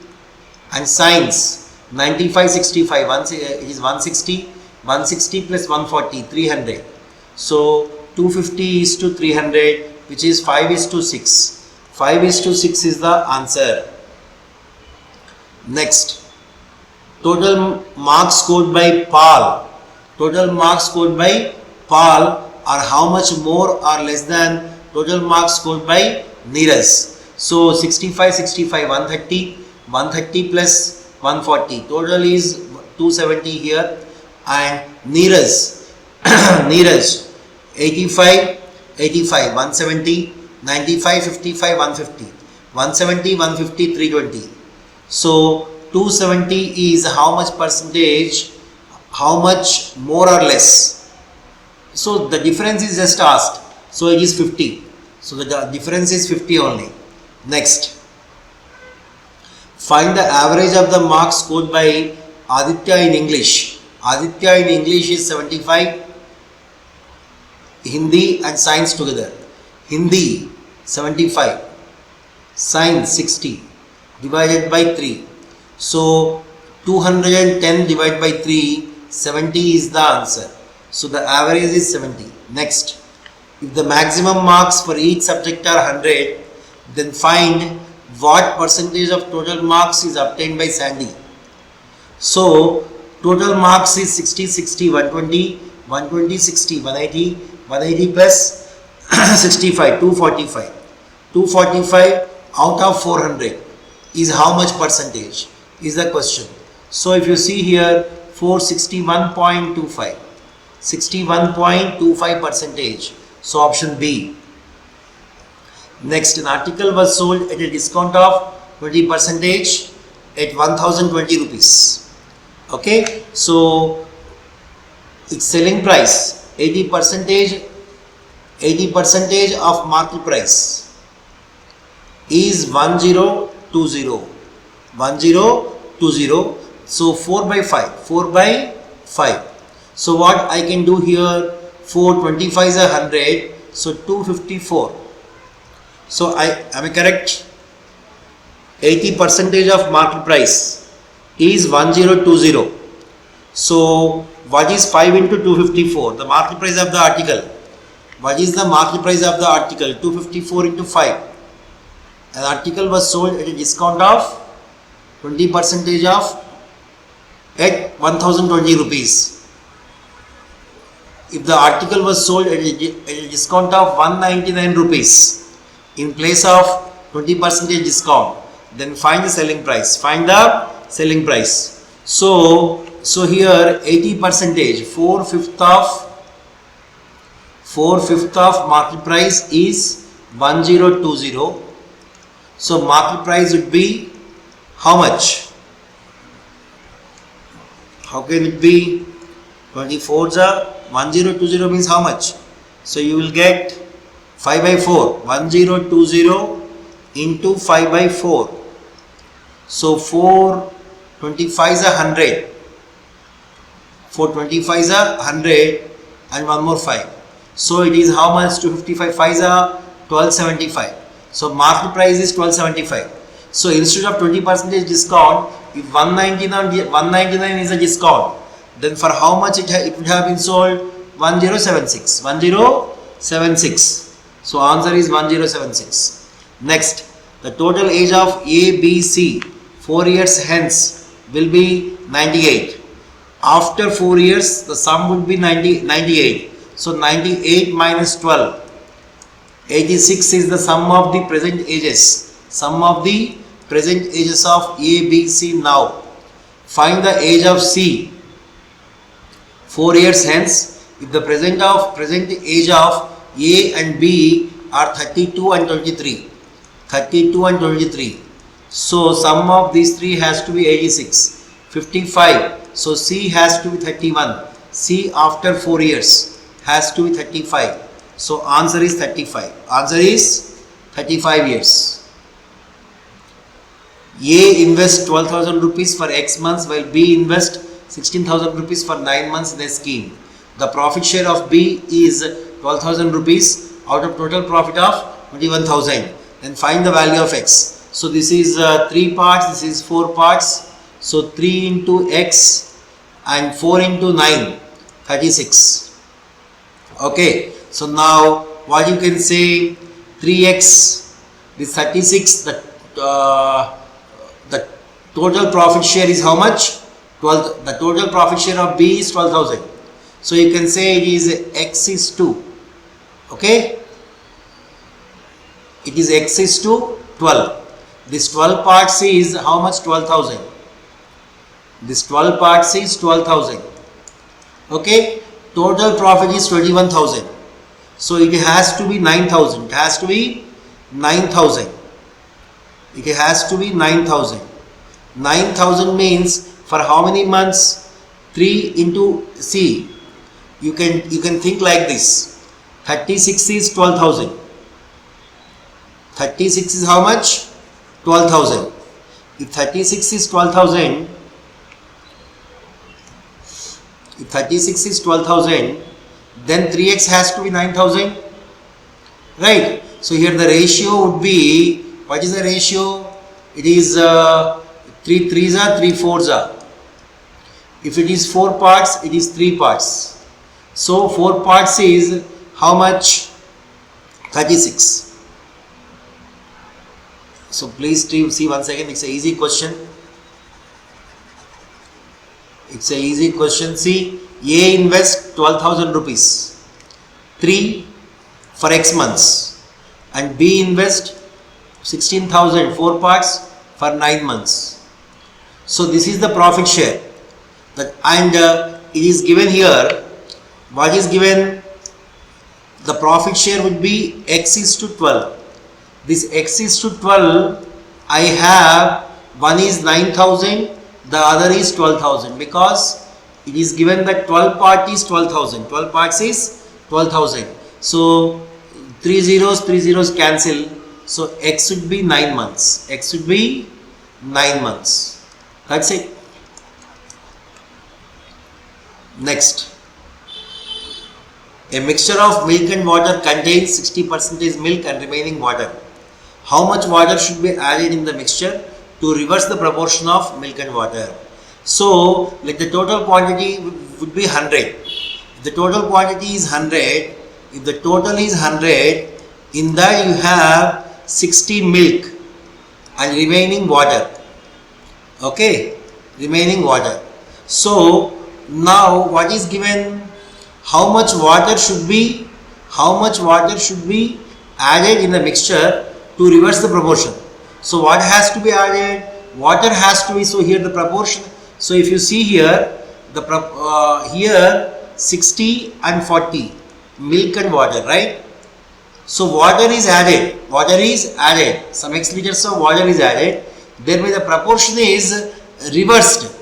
and science 95, 65, it is 160, 160 plus 140, 300. So 250 is to 300, which is 5 is to 6. 5 is to 6 is the answer. Next, total marks scored by Paul. Total marks scored by Paul are how much more or less than total marks scored by Neeraj. So 65, 65, 130, 130 plus 140. Total is 270 here. And Neeraj, Neeraj, 85, 85, 170, 95, 55, 150, 170, 150, 320. So 270 is how much percentage, how much more or less. So the difference is just asked. So it is 50. So the difference is 50 only. Next, find the average of the marks scored by Aditya in English. Aditya in English is 75, Hindi and science together. Hindi 75, science 60 divided by 3. So 210 divided by 3, 70 is the answer. So the average is 70. Next, if the maximum marks for each subject are 100, then find what percentage of total marks is obtained by Sandy. So total marks is 60, 60, 120, 120, 60, 180, 180 plus 65, 245. 245 out of 400 is how much percentage is the question. So if you see here, 461.25, 61.25 percentage. So option B. Next, an article was sold at a discount of 20 percentage at 1020 rupees. Okay, so its selling price 80 percentage of market price is 1020. 1020. So 4 by 5. So what I can do here, 425 is 100, so 254. So am I correct? 80 percentage of market price is 1020. So what is 5 into 254? The market price of the article. What is the market price of the article? 254 into 5. An article was sold at a discount of 20 percentage of at 1020 rupees. If the article was sold at a discount of 199 rupees in place of 20 percentage discount, then find the selling price. Find the selling price. So here 80 percentage, 4/5 of market price is 1020. So market price would be how much? How can it be? 24 1020 means how much? So you will get 5 by 4. 1020 into 5 by 4. So 425 is 100. 425 is 100 and one more 5. So it is how much? 255. 5 is 1275. So market price is 1275. So instead of 20% discount, if 199 is a discount, then for how much it would have been sold? 1076. So answer is 1076. Next, The total age of A, B, C 4 years hence will be 98. After 4 years, the sum would be 98. So 98 minus 12. 86 is the sum of the present ages. Sum of the present ages of A, B, C now. Find the age of C 4 years hence. If the present age of A and B are 32 and 23. 32 and 23. So sum of these three has to be 86. 55. So C has to be 31. C after 4 years has to be 35. So answer is 35. Answer is 35 years. A invests 12,000 rupees for X months while B invests 16,000 rupees for 9 months in a scheme. The profit share of B is 12,000 rupees out of total profit of 21,000. Then find the value of X. So this is 3 parts, this is 4 parts. So 3 into X and 4 into 9, 36. Okay. So now what you can say, 3x is 36, the total profit share is how much? 12. The total profit share of B is 12,000. So you can say it is x is 2. Okay? It is x is to 12. This 12 parts is how much? 12,000. This 12 parts is 12,000. Okay? Total profit is 21,000. So it has to be 9,000. It has to be 9,000. It has to be 9,000. 9,000 means for how many months? 3 into C. You can think like this. 36 is 12,000. 36 is how much? 12,000. If 36 is 12,000, if 36 is 12,000, then 3x has to be 9,000, right? So here the ratio would be, what is the ratio? It is 3 3s are 3 4s are. If it is 4 parts, it is 3 parts. So 4 parts is how much? 36. So please see once again, it's an easy question. It's a easy question. See, A invests 12,000 rupees, 3 for X months, and B invests 16,000, 4 parts for 9 months. So this is the profit share. And it is given here, what is given? The profit share would be X is to 12. This X is to 12, I have, one is 9,000, the other is 12,000, because it is given that 12 part is 12,000. 12 parts is 12,000. So 3 zeros cancel. So X should be 9 months. X should be 9 months. That's it. Next. A mixture of milk and water contains 60% milk and remaining water. How much water should be added in the mixture to reverse the proportion of milk and water? So, like the total quantity would be 100. If the total quantity is 100, if the total is 100, in that you have 60 milk and remaining water. Okay, remaining water. So, now what is given? How much water should be added in the mixture to reverse the proportion? So what has to be added? Water has to be, so here the proportion. So if you see here, here 60 and 40, milk and water, right? So water is added, some x liters of water is added, thereby the proportion is reversed.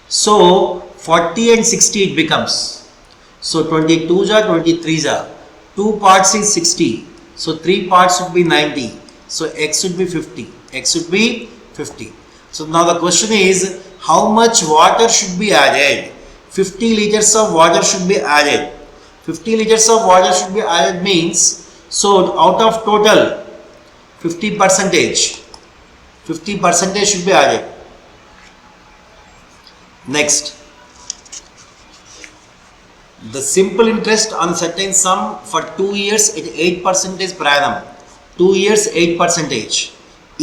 So 40 and 60 it becomes. So 22s are 23s are. 2 parts is 60. So 3 parts should be 90. So x should be 50. X should be 50. So now the question is, how much water should be added? 50 liters of water should be added. 50 liters of water should be added means, so out of total 50% should be added. Next. The simple interest on certain sum for 2 years at 8% per annum. 2 years 8%.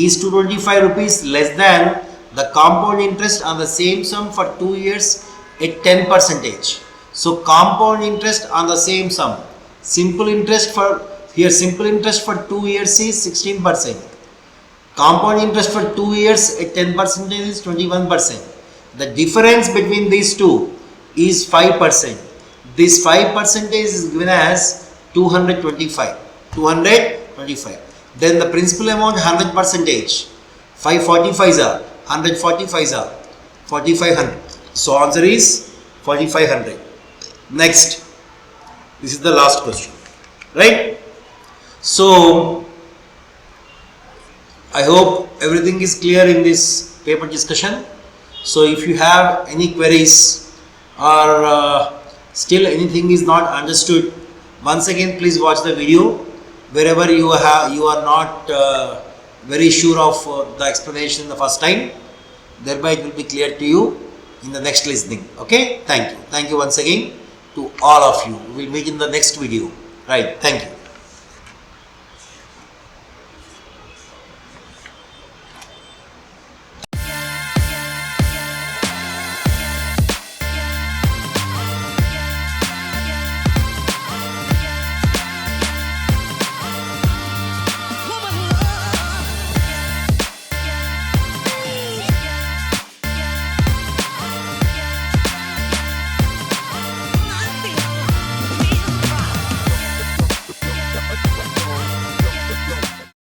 is 225 rupees less than the compound interest on the same sum for 2 years at 10 percentage. So compound interest on the same sum, simple interest for here, simple interest for 2 years is 16%. Compound interest for 2 years at 10% is 21%. The difference between these two is 5%. This 5% is given as 225. 225. Then the principal amount 100 percentage. 545 are 145 are 4500. So answer is 4500. Next, this is the last question, right? So I hope everything is clear in this paper discussion. So if you have any queries or still anything is not understood, once again please watch the video. Wherever you are not very sure of the explanation the first time, thereby it will be clear to you in the next listening. Okay, thank you once again to all of you. We will meet in the next video. Right, thank you.